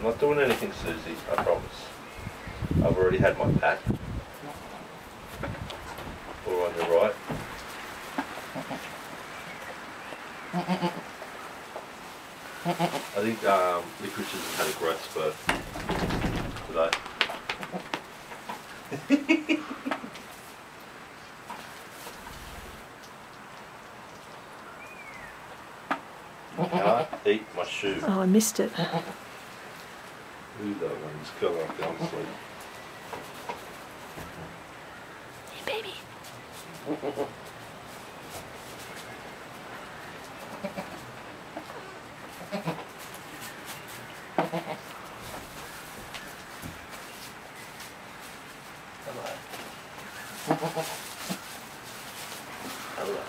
not doing anything, Susie, I promise. I've already had my pat. Or on your right. I think Nick Richards has had a growth spurt today. Can't eat my shoe. Oh, I missed it. Ooh, that one's curling up down the sleeve. Hey, baby. Hello.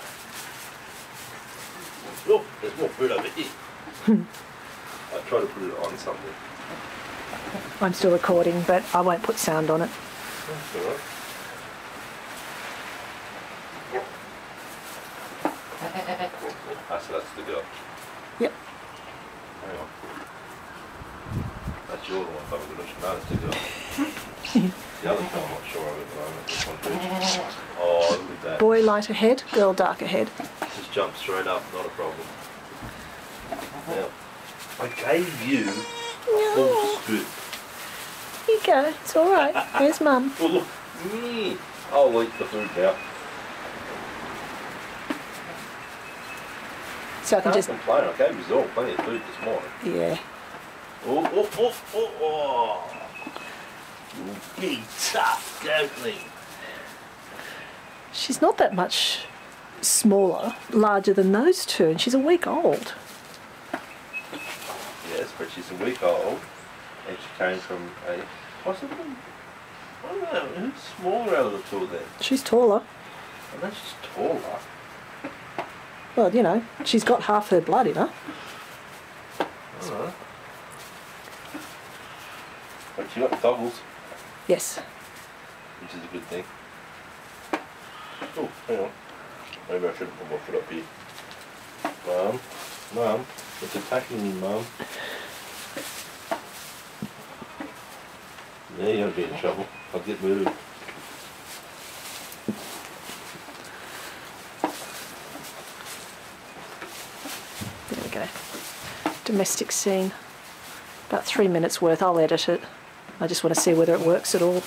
Oh, there's more food over here. I try to put it on something. I'm still recording, but I won't put sound on it. That's alright. So that's the girl. Yep. Hang on. That's your one, but no, that's the girl. The other girl I'm not sure of at the moment. This one too. Oh, look at that. Boy light ahead, girl dark ahead. Just jump straight up, not a problem. Now, I gave you a full scoop. Here you go, it's alright. Here's Mum. Well, look, I'll eat the food now. So I can just... complain, I gave you all plenty of food this morning. Yeah. Oh. You big tough goatling. She's not that much smaller, larger than those two, and she's a week old. Yes, but she's a week old, and she came from a possibly, I don't know, who's smaller out of the two of them? She's taller. I know she's taller. Well, you know, she's got half her blood in her. Alright. But she got goggles, Yes. which is a good thing. Oh, hang on. Maybe I should put my foot up here. Mum, it's attacking me, Mum. Yeah, you're gonna be in trouble. I'll get moved. There we go. Domestic scene. About 3 minutes worth. I'll edit it. I just want to see whether it works at all.